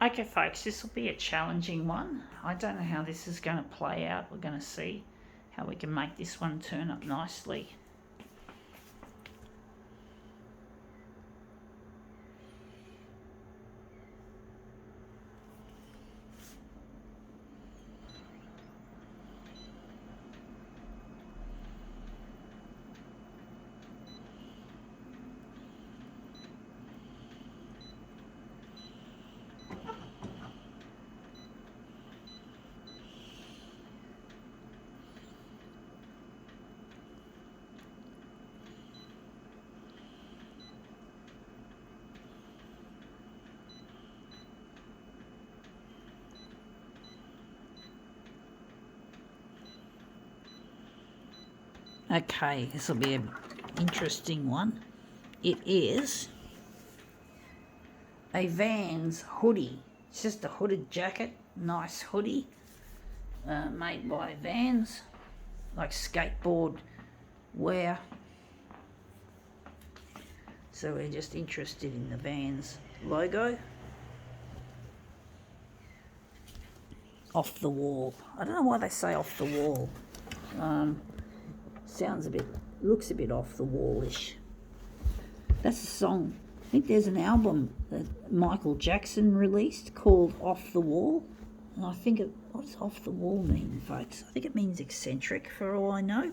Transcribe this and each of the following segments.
Okay, folks, this will be a challenging one. I don't know how this is going to play out. We're going to see how we can make this one turn up nicely. Okay, this will be an interesting one. It is a Vans hoodie. It's just a hooded jacket, nice hoodie, made by Vans, like skateboard wear. So we're just interested in the Vans logo. Off the wall. I don't know why they say off the wall. Looks a bit off the wallish. That's a song. I think there's an album that Michael Jackson released called Off the Wall. And I think what does off the wall mean, folks? I think it means eccentric, for all I know.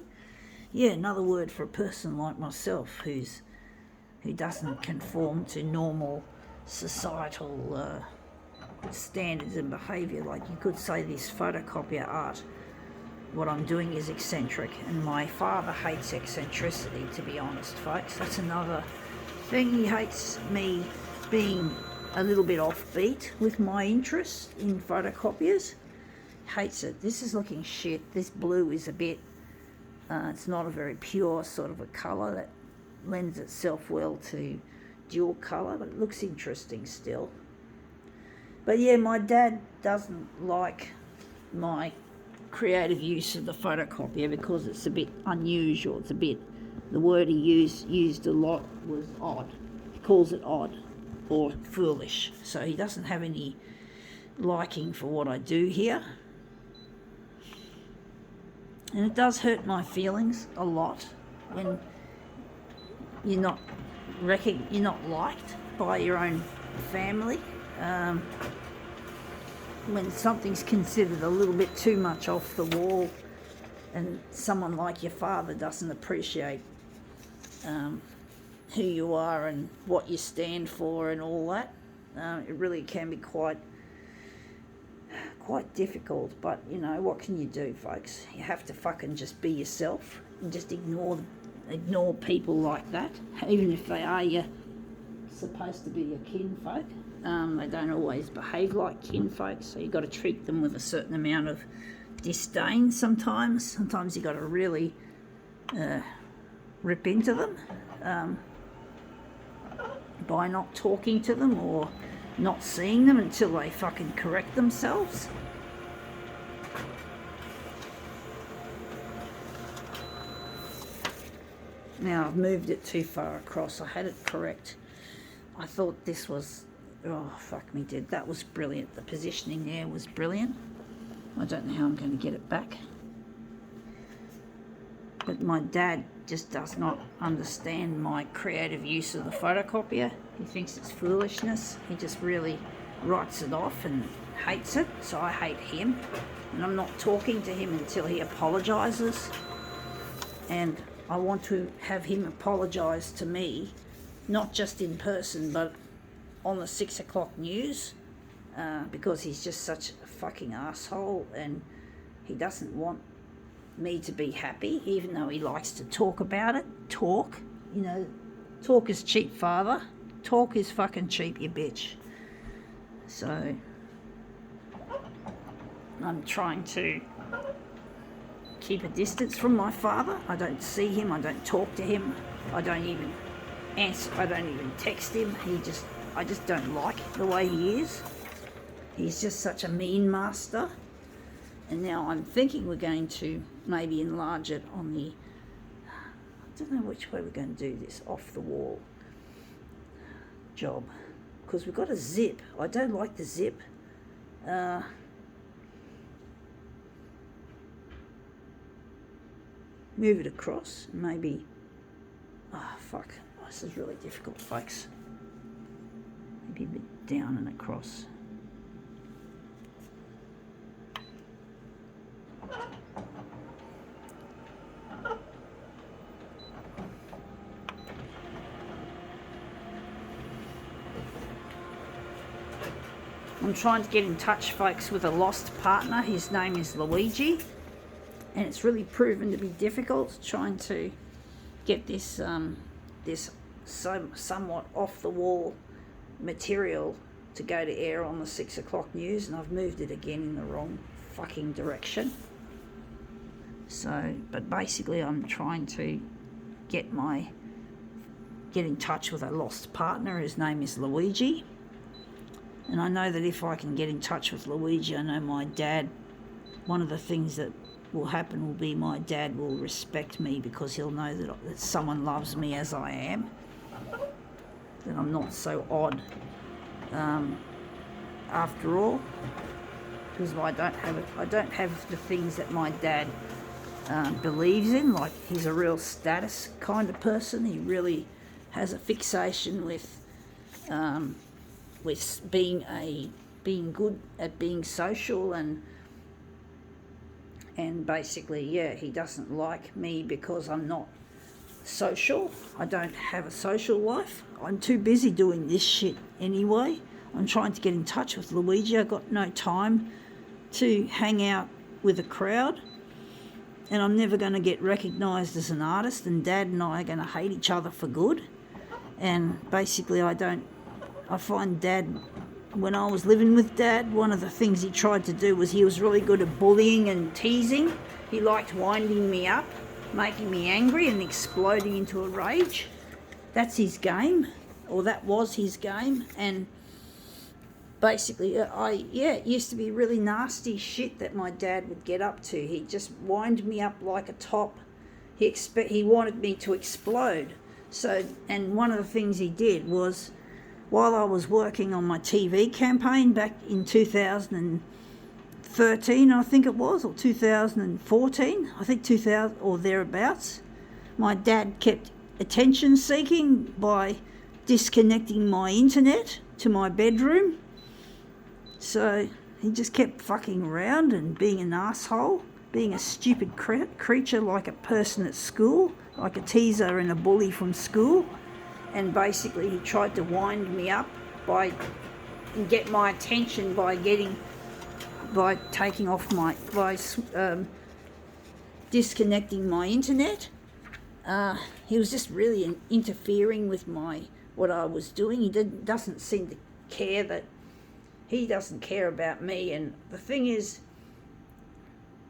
Yeah, another word for a person like myself who doesn't conform to normal societal standards and behaviour. Like you could say this photocopier art, what I'm doing is eccentric, and my father hates eccentricity, to be honest, folks. That's another thing. He hates me being a little bit offbeat with my interest in photocopiers. Hates it. This is looking shit. This blue is a bit, it's not a very pure sort of a colour that lends itself well to dual colour, but it looks interesting still. But yeah, my dad doesn't like my creative use of the photocopier because it's a bit unusual. It's a bit, the word he used a lot was odd. He calls it odd or foolish. So he doesn't have any liking for what I do here. And it does hurt my feelings a lot when you're not liked by your own family. When something's considered a little bit too much off the wall and someone like your father doesn't appreciate who you are and what you stand for and all that, it really can be quite difficult. But you know, what can you do, folks? You have to fucking just be yourself and just ignore people like that, even if they are supposed to be your kinfolk. They don't always behave like kinfolk, so you've got to treat them with a certain amount of disdain sometimes. Sometimes you've got to really rip into them by not talking to them or not seeing them until they fucking correct themselves. Now I've moved it too far across. I had it correct. I thought this was, oh fuck me dead, that was brilliant. The positioning there was brilliant. I don't know how I'm going to get it back. But my dad just does not understand my creative use of the photocopier. He thinks it's foolishness. He just really writes it off and hates it. So I hate him. And I'm not talking to him until he apologises. And I want to have him apologise to me, not just in person, but on the 6 o'clock news, because he's just such a fucking asshole and he doesn't want me to be happy, even though he likes to talk about it. Talk is cheap, father. Talk is fucking cheap, you bitch. So I'm trying to keep a distance from my father. I don't see him, I don't talk to him, I don't even answer, I don't even text him. I just don't like the way he is. He's just such a mean master. And now I'm thinking we're going to maybe enlarge it on the, I don't know which way we're going to do this, off the wall job. because we've got a zip. I don't like the zip. Move it across, maybe. Fuck, this is really difficult, folks. Maybe a bit down and across. I'm trying to get in touch, folks, with a lost partner. His name is Luigi, and it's really proven to be difficult trying to get this somewhat off the wall material to go to air on the 6 o'clock news, and I've moved it again in the wrong fucking direction. So, but basically I'm trying to get in touch with a lost partner. His name is Luigi. And I know that if I can get in touch with Luigi, I know my dad, one of the things that will happen will be my dad will respect me, because he'll know that someone loves me as I am, that I'm not so odd after all, because I don't have the things that my dad believes in. Like, he's a real status kind of person. He really has a fixation with being good at being social, and basically, yeah, he doesn't like me because I'm not social. I don't have a social life. I'm too busy doing this shit anyway. I'm trying to get in touch with Luigi. I've got no time to hang out with a crowd, and I'm never going to get recognised as an artist, and Dad and I are going to hate each other for good. And basically I find Dad, when I was living with Dad, one of the things he tried to do was he was really good at bullying and teasing. He liked winding me up, making me angry and exploding into a rage. That's his game, or that was his game. And basically, it used to be really nasty shit that my dad would get up to. He'd just wind me up like a top. He wanted me to explode. So, and one of the things he did was, while I was working on my TV campaign back in 2013, I think it was, or 2014, I think 2000 or thereabouts, my dad kept attention seeking by disconnecting my internet to my bedroom. So he just kept fucking around and being an asshole, being a stupid creature, like a person at school, like a teaser and a bully from school. And basically he tried to wind me up and get my attention by disconnecting my internet. He was just really interfering with what I was doing. He doesn't seem to care that he doesn't care about me. And the thing is,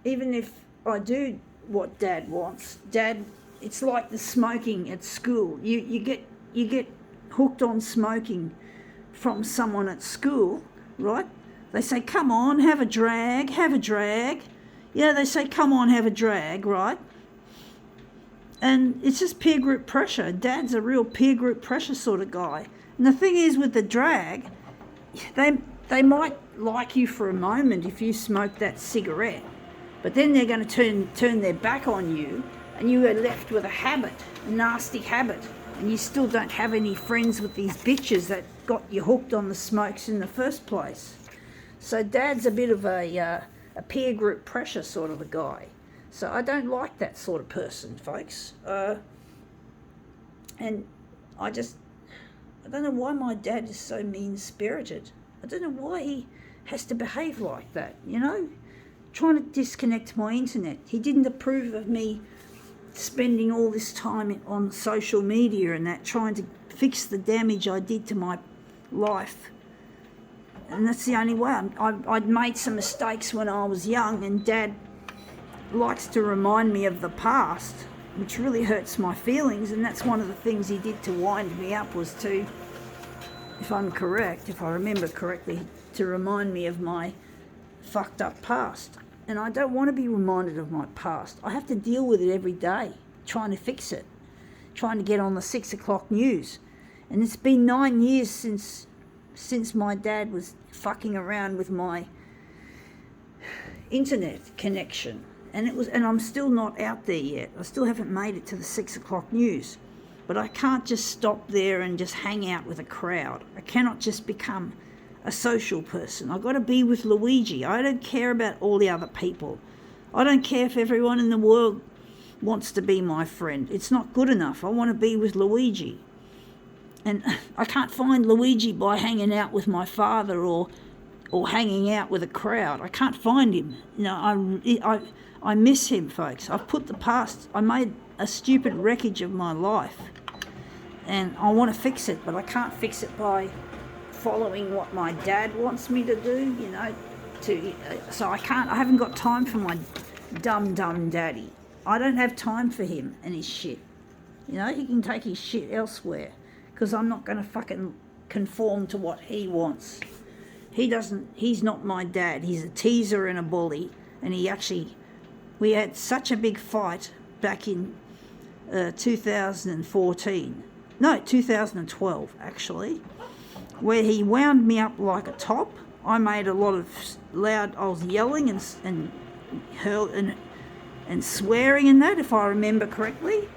even if I do what Dad wants, it's like the smoking at school. You get hooked on smoking from someone at school, right? They say, come on, have a drag. Yeah, they say, come on, have a drag, right? And it's just peer group pressure. Dad's a real peer group pressure sort of guy. And the thing is, with the drag, they might like you for a moment if you smoke that cigarette, but then they're going to turn their back on you, and you are left with a nasty habit, and you still don't have any friends with these bitches that got you hooked on the smokes in the first place. So Dad's a bit of a peer group pressure sort of a guy. So I don't like that sort of person, folks. And I don't know why my dad is so mean-spirited. I don't know why he has to behave like that, you know? Trying to disconnect my internet. He didn't approve of me spending all this time on social media and that, trying to fix the damage I did to my life. And that's the only way. I'd made some mistakes when I was young, and Dad likes to remind me of the past, which really hurts my feelings. And that's one of the things he did to wind me up, was to, if I remember correctly, to remind me of my fucked up past. And I don't want to be reminded of my past. I have to deal with it every day, trying to fix it, trying to get on the 6 o'clock news. And it's been 9 years since since my dad was fucking around with my internet connection. And I'm still not out there yet. I still haven't made it to the 6 o'clock news. But I can't just stop there and just hang out with a crowd. I cannot just become a social person. I've got to be with Luigi. I don't care about all the other people. I don't care if everyone in the world wants to be my friend. It's not good enough. I want to be with Luigi. And I can't find Luigi by hanging out with my father or hanging out with a crowd. I can't find him. You know, I miss him, folks. I've put the past. I made a stupid wreckage of my life, and I want to fix it, but I can't fix it by following what my dad wants me to do. You know, so I can't. I haven't got time for my dumb daddy. I don't have time for him and his shit. You know, he can take his shit elsewhere, because I'm not going to fucking conform to what he wants. He's not my dad. He's a teaser and a bully, and we had such a big fight back in 2012 actually, where he wound me up like a top. I made a lot of I was yelling and swearing and that, if I remember correctly.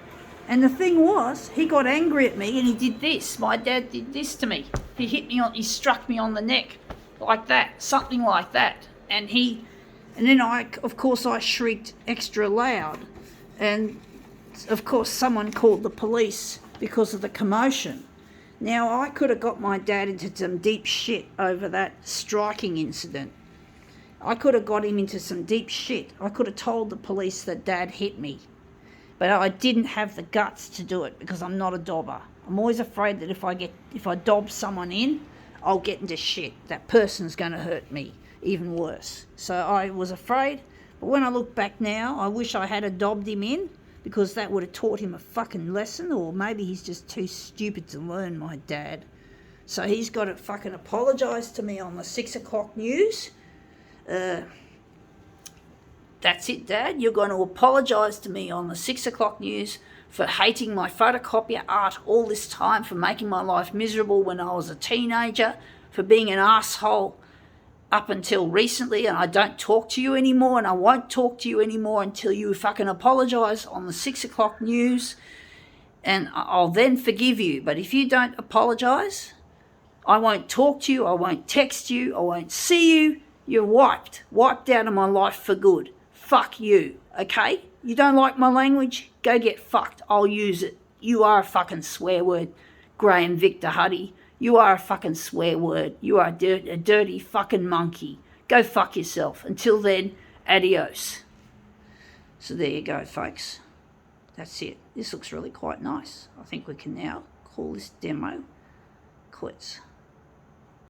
And the thing was, he got angry at me and he did this. My dad did this to me. He struck me on the neck like that, something like that. And then I shrieked extra loud. And of course someone called the police because of the commotion. Now, I could have got my dad into some deep shit over that striking incident. I could have got him into some deep shit. I could have told the police that Dad hit me. But I didn't have the guts to do it because I'm not a dobber. I'm always afraid that if I dob someone in, I'll get into shit. That person's going to hurt me even worse. So I was afraid. But when I look back now, I wish I had dobbed him in, because that would have taught him a fucking lesson, or maybe he's just too stupid to learn, my dad. So he's got to fucking apologise to me on the 6 o'clock news. That's it, Dad. You're going to apologise to me on the 6 o'clock news for hating my photocopier art all this time, for making my life miserable when I was a teenager, for being an asshole up until recently, and I don't talk to you anymore, and I won't talk to you anymore until you fucking apologise on the 6 o'clock news, and I'll then forgive you. But if you don't apologise, I won't talk to you, I won't text you, I won't see you. You're wiped out of my life for good. Fuck you, okay? You don't like my language? Go get fucked. I'll use it. You are a fucking swear word, Graham Victor Hoodie. You are a fucking swear word. You are a dirty fucking monkey. Go fuck yourself. Until then, adios. So there you go, folks. That's it. This looks really quite nice. I think we can now call this demo quits.